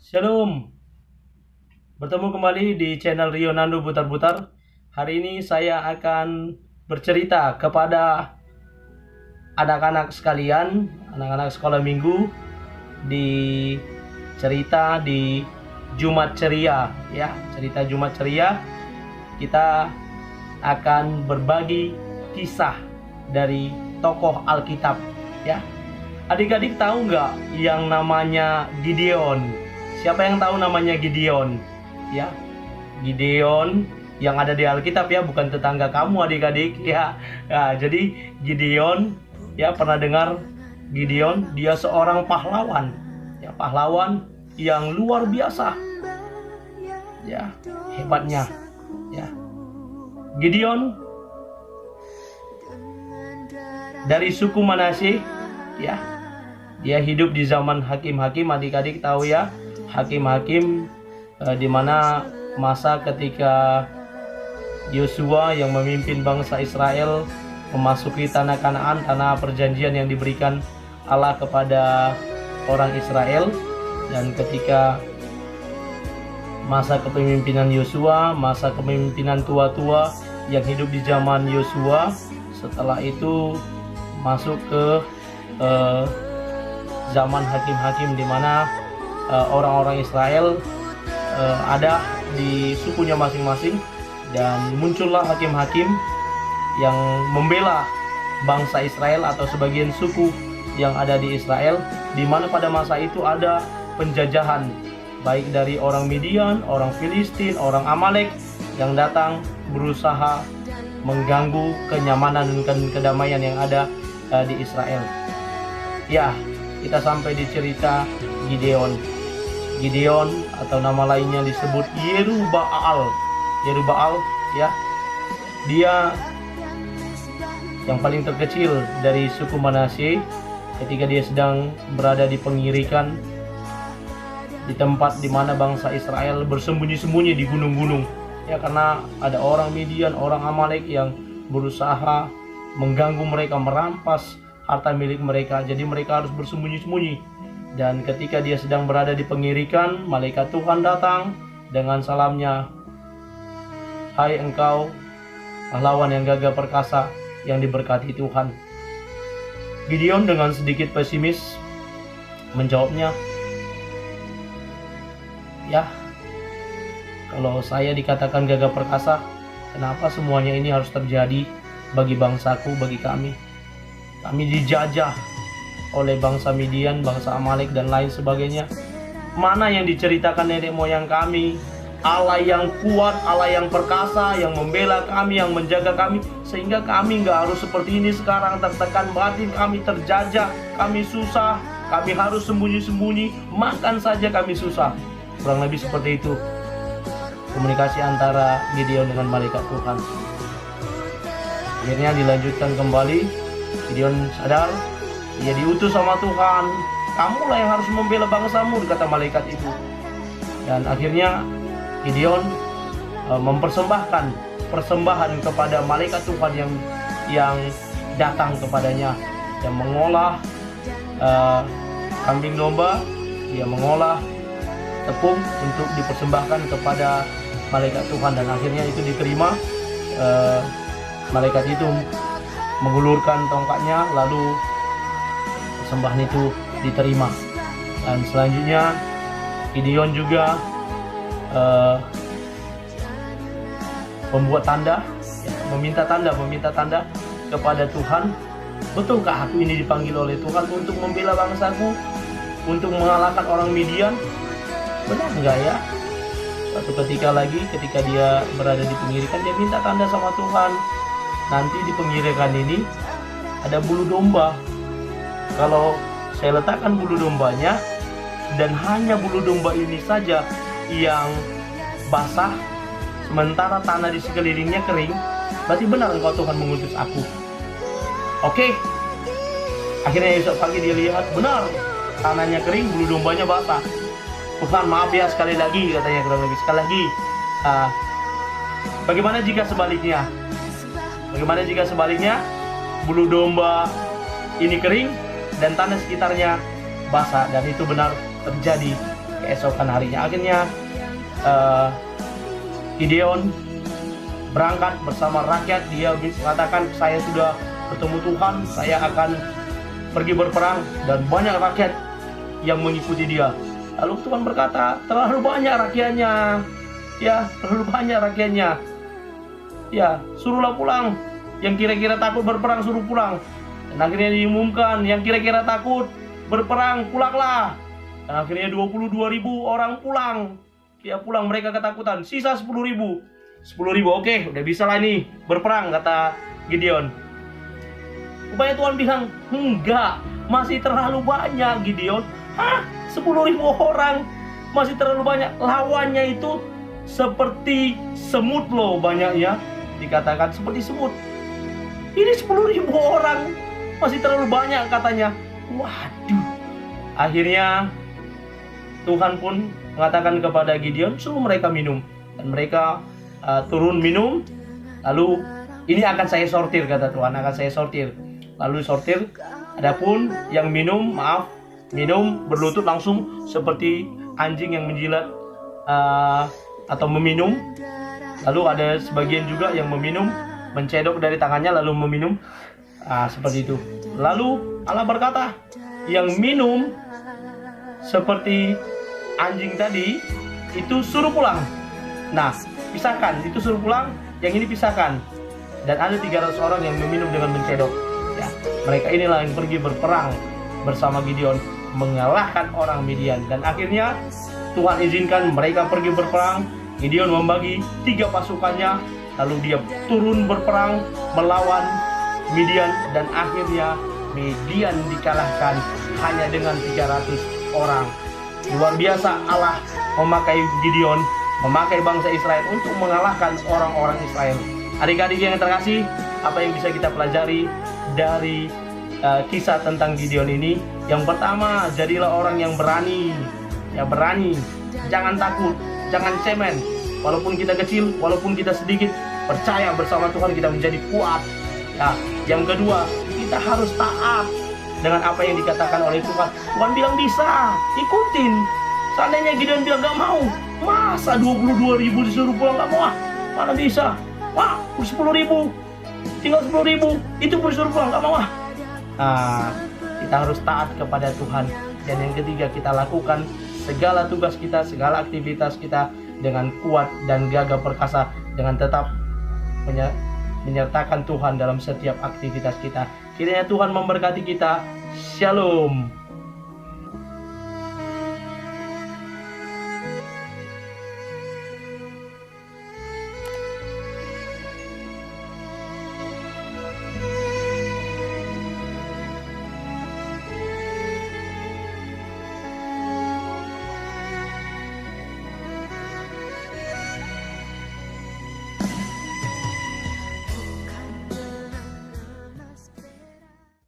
Shalom, bertemu kembali di channel Rio Nando Butar-Butar. Hari ini saya akan bercerita kepada anak-anak sekalian, anak-anak sekolah minggu di cerita di Jumat Ceria, ya. Cerita Jumat Ceria, kita akan berbagi kisah dari tokoh Alkitab, ya. Adik-adik tahu nggak yang namanya Gideon? Siapa yang tahu namanya Gideon? Ya, Gideon yang ada di Alkitab, ya, bukan tetangga kamu adik-adik, ya. Nah, jadi Gideon, ya, pernah dengar Gideon? Dia seorang pahlawan, ya, pahlawan yang luar biasa, ya, hebatnya, ya. Gideon dari suku Manasye, ya. Dia hidup di zaman hakim-hakim, adik-adik tahu, ya. Hakim-hakim di mana masa ketika Yosua yang memimpin bangsa Israel memasuki tanah Kanaan, tanah perjanjian yang diberikan Allah kepada orang Israel. Dan ketika masa kepemimpinan Yosua, masa kepemimpinan tua-tua yang hidup di zaman Yosua, setelah itu masuk ke zaman hakim-hakim di mana orang-orang Israel ada di sukunya masing-masing, dan muncullah hakim-hakim yang membela bangsa Israel atau sebagian suku yang ada di Israel, di mana pada masa itu ada penjajahan baik dari orang Midian, orang Filistin, orang Amalek yang datang berusaha mengganggu kenyamanan dan kedamaian yang ada di Israel. Ya, kita sampai di cerita Gideon. Gideon atau nama lainnya disebut Yerubbaal. Yerubbaal, ya. Dia yang paling terkecil dari suku Manasye ketika dia sedang berada di pengirikan di tempat di mana bangsa Israel bersembunyi-sembunyi di gunung-gunung. Ya, karena ada orang Midian, orang Amalek yang berusaha mengganggu mereka, merampas harta milik mereka. Jadi mereka harus bersembunyi-sembunyi. Dan ketika dia sedang berada di pengirikan, malaikat Tuhan datang dengan salamnya, "Hai engkau pahlawan yang gagah perkasa yang diberkati Tuhan." Gideon dengan sedikit pesimis menjawabnya, "Ya, kalau saya dikatakan gagah perkasa, kenapa semuanya ini harus terjadi bagi bangsaku, bagi kami? Kami dijajah oleh bangsa Midian, bangsa Amalek, dan lain sebagainya. Mana yang diceritakan nenek moyang kami? Allah yang kuat, Allah yang perkasa, yang membela kami, yang menjaga kami, sehingga kami nggak harus seperti ini sekarang, tertekan batin, kami terjajah, kami susah, kami harus sembunyi-sembunyi, makan saja kami susah." Kurang lebih seperti itu komunikasi antara Gideon dengan malaikat Tuhan. Akhirnya dilanjutkan kembali. Gideon sadar dia diutus sama Tuhan. "Kamulah yang harus membela bangsamu," kata malaikat itu. Dan akhirnya Gideon mempersembahkan persembahan kepada malaikat Tuhan yang datang kepadanya, yang mengolah kambing domba, dia mengolah tepung untuk dipersembahkan kepada malaikat Tuhan. Dan akhirnya itu diterima. Malaikat itu mengulurkan tongkatnya, lalu persembahan itu diterima. Dan selanjutnya Gideon juga membuat tanda, ya, meminta tanda kepada Tuhan. "Betulkah aku ini dipanggil oleh Tuhan untuk membela bangsaku, untuk mengalahkan orang Midian? Benar enggak, ya?" Suatu ketika lagi, ketika dia berada di pengirikan, dia minta tanda sama Tuhan. "Nanti di pengirikan ini ada bulu domba. Kalau saya letakkan bulu dombanya, dan hanya bulu domba ini saja yang basah, sementara tanah di sekelilingnya kering, berarti benar engkau Tuhan mengutus aku." Oke. Akhirnya esok pagi dia lihat, benar, tanahnya kering, bulu dombanya basah. "Tuhan, maaf ya, sekali lagi," katanya, kurang lebih sekali lagi. Bagaimana jika sebaliknya? Bagaimana jika sebaliknya bulu domba ini kering dan tanah sekitarnya basah?" Dan itu benar terjadi, keesokan harinya. Akhirnya Gideon berangkat bersama rakyat. Dia mengatakan, saya sudah bertemu Tuhan, saya akan pergi berperang, dan banyak rakyat yang mengikuti dia. Lalu Tuhan berkata, terlalu banyak rakyatnya, ya, terlalu banyak rakyatnya, ya, suruhlah pulang. Yang kira-kira takut berperang suruh pulang. Dan akhirnya diumumkan, yang kira-kira takut berperang pulanglah. Dan akhirnya 22.000 orang pulang. Ya, pulang, mereka ketakutan. Sisa 10.000. 10.000, oke, udah bisa lah ini berperang, kata Gideon. Rupanya Tuhan bilang, enggak, masih terlalu banyak, Gideon. Hah? 10.000 orang masih terlalu banyak. Lawannya itu seperti semut loh banyaknya. Dikatakan seperti semut. Ini 10.000 orang masih terlalu banyak katanya. Waduh. Akhirnya Tuhan pun mengatakan kepada Gideon, suruh mereka minum. Dan mereka turun minum. Lalu ini akan saya sortir, kata Tuhan, akan saya sortir. Lalu sortir. Adapun yang minum berlutut langsung seperti anjing yang menjilat atau meminum. Lalu ada sebagian juga yang meminum, mencedok dari tangannya lalu meminum, seperti itu. Lalu Allah berkata, yang minum seperti anjing tadi itu suruh pulang. Nah, pisahkan, itu suruh pulang, yang ini pisahkan. Dan ada 300 orang yang meminum dengan mencedok. Ya, mereka inilah yang pergi berperang bersama Gideon, mengalahkan orang Midian. Dan akhirnya Tuhan izinkan mereka pergi berperang. Gideon membagi 3 pasukannya, lalu dia turun berperang melawan Midian, dan akhirnya Midian dikalahkan hanya dengan 300 orang. Luar biasa Allah memakai Gideon, memakai bangsa Israel untuk mengalahkan orang-orang Israel. Adik-adik yang terkasih, apa yang bisa kita pelajari dari kisah tentang Gideon ini? Yang pertama, jadilah orang yang berani. Ya, berani. Jangan takut, jangan cemen. Walaupun kita kecil, walaupun kita sedikit, percaya bersama Tuhan kita menjadi kuat. Ya, yang kedua, kita harus taat dengan apa yang dikatakan oleh Tuhan. Tuhan bilang bisa, ikutin. Seandainya Gideon bilang gak mau, masa 22.000 disuruh pulang, gak mau, mana bisa. Wah, 10.000, tinggal 10.000, itu pun disuruh pulang, gak mau. Kita harus taat kepada Tuhan. Dan yang ketiga, kita lakukan segala tugas kita, segala aktivitas kita dengan kuat dan gagah perkasa, dengan tetap menyertakan Tuhan dalam setiap aktivitas kita. Kiranya Tuhan memberkati kita. Shalom.